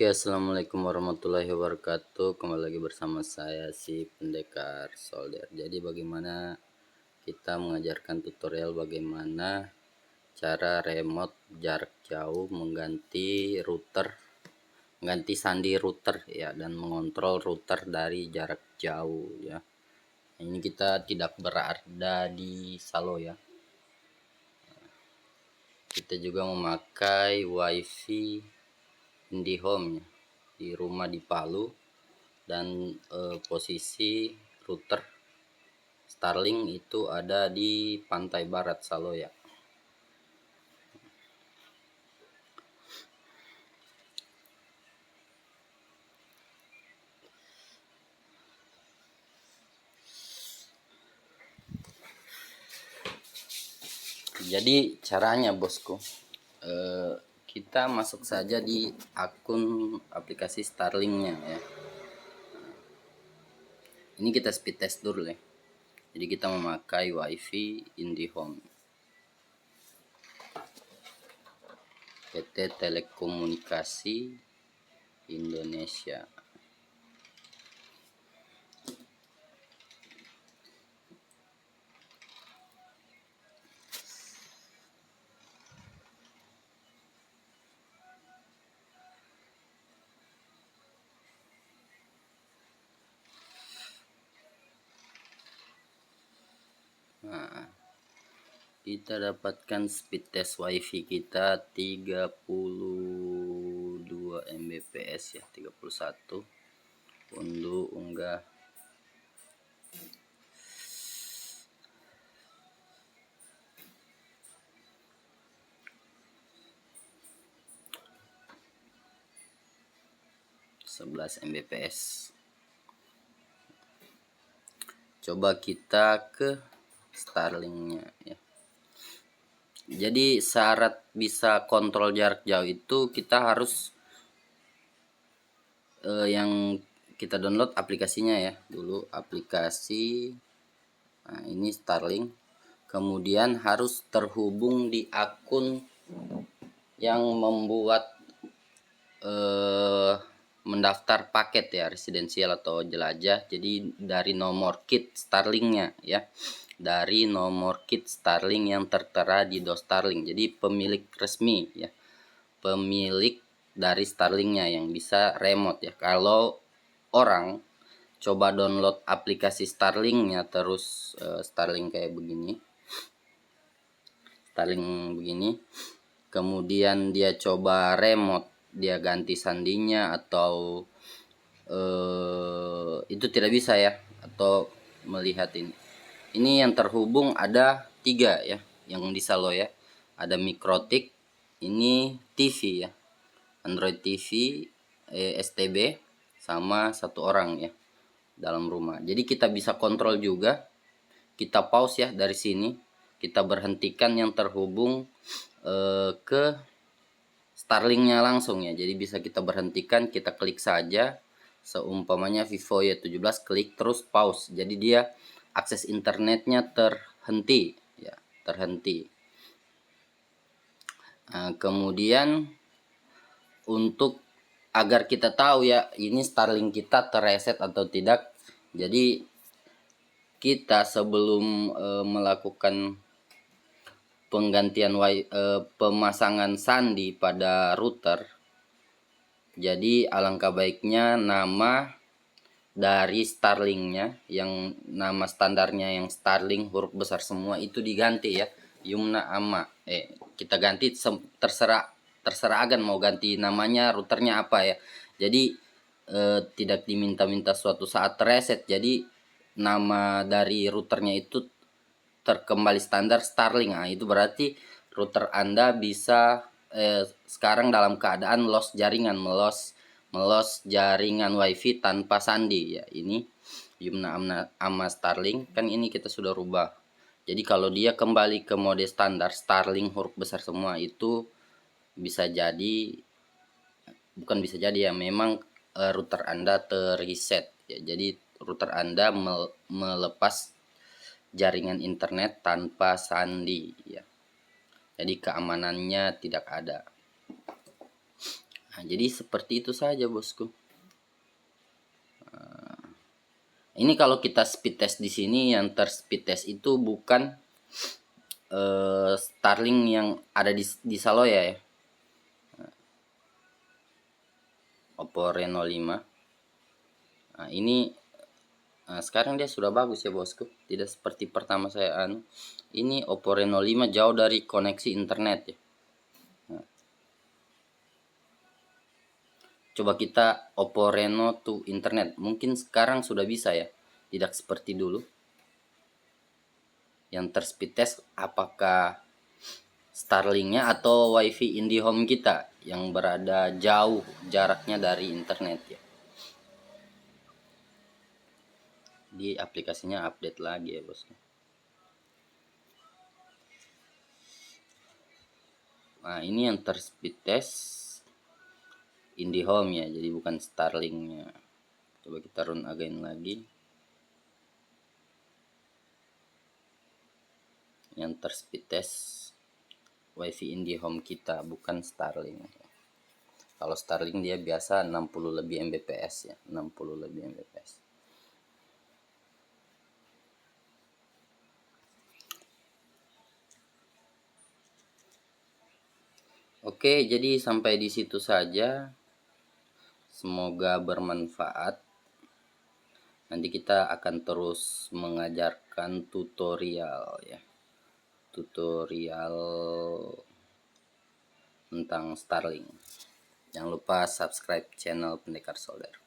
Oke, assalamualaikum warahmatullahi wabarakatuh. Kembali lagi bersama saya si pendekar solder. Jadi bagaimana kita mengajarkan tutorial bagaimana cara remote jarak jauh mengganti sandi router ya, dan mengontrol router dari jarak jauh ya. Ini kita tidak berada di Salo ya. Kita juga memakai wifi IndiHome ya, di rumah di Palu, dan posisi router Starlink itu ada di pantai barat Salo ya. Jadi caranya bosku, kita masuk saja di akun aplikasi Starlinknya ya. Ini kita speed test dulu ya. Jadi kita memakai wifi IndiHome, PT Telekomunikasi Indonesia. Nah, kita dapatkan speed test wifi kita 32 Mbps ya, 31. Unggah. Mbps. Coba kita ke Starlinknya ya. Jadi syarat bisa kontrol jarak jauh itu kita harus yang kita download aplikasinya ya dulu, aplikasi. Nah, ini Starlink. Kemudian harus terhubung di akun yang membuat mendaftar paket ya, residensial atau jelajah. Jadi dari nomor kit Starlinknya ya, dari nomor kit Starlink yang tertera di Starlink. Jadi pemilik resmi ya, pemilik dari Starlinknya yang bisa remote ya. Kalau orang coba download aplikasi Starlinknya terus Starlink kayak begini, kemudian dia coba remote, dia ganti sandinya atau itu tidak bisa ya, atau melihat ini yang terhubung ada 3 ya, yang di Salo ya. Ada Mikrotik, ini TV ya, Android TV, STB, sama 1 orang ya dalam rumah. Jadi kita bisa kontrol juga, kita pause ya dari sini, kita berhentikan yang terhubung ke Starlinknya langsung ya. Jadi bisa kita berhentikan, kita klik saja, seumpamanya Vivo Y17, klik terus pause. Jadi dia akses internetnya terhenti ya, terhenti. Nah, kemudian untuk agar kita tahu ya ini Starlink kita terreset atau tidak, jadi kita sebelum melakukan penggantian pemasangan sandi pada router, jadi alangkah baiknya nama dari Starlinknya, yang nama standarnya yang Starlink huruf besar semua itu diganti ya, Yumna Amma. Kita ganti terserah agan mau ganti namanya routernya apa ya. Jadi tidak diminta-minta suatu saat reset. Jadi nama dari routernya itu terkembali standar Starlink. Nah, itu berarti router Anda bisa sekarang dalam keadaan lost jaringan, melos jaringan wifi tanpa sandi ya. Ini Yumna Amma Starlink kan ini kita sudah rubah. Jadi kalau dia kembali ke mode standar Starlink huruf besar semua, itu bisa jadi, bukan bisa jadi ya, memang router Anda terreset ya. Jadi router Anda melepas jaringan internet tanpa sandi ya. Jadi keamanannya tidak ada. Nah, Nah, jadi seperti itu saja bosku. Ini kalau kita speed test di sini, yang terspeed test itu bukan Starlink yang ada di Saloya ya. Oppo Reno 5. Nah, ini sekarang dia sudah bagus ya bosku. Tidak seperti pertama saya Ini Oppo Reno 5 jauh dari koneksi internet ya. Nah, coba kita Oppo Reno to internet. Mungkin sekarang sudah bisa ya. Tidak seperti dulu. Yang terspeed test apakah Starlinknya atau WiFi IndiHome kita yang berada jauh jaraknya dari internet ya. Di aplikasinya update lagi ya bosku. Nah ini yang terspeed test IndiHome ya, jadi bukan Starlinknya. Coba kita run again lagi. Yang terspeed test WiFi IndiHome kita, bukan Starlink. Kalau Starlink dia biasa 60 lebih Mbps ya, 60 lebih Mbps. Oke, jadi sampai di situ saja. Semoga bermanfaat. Nanti kita akan terus mengajarkan tutorial ya. Tutorial tentang Starlink. Jangan lupa subscribe channel Pendekar Solder.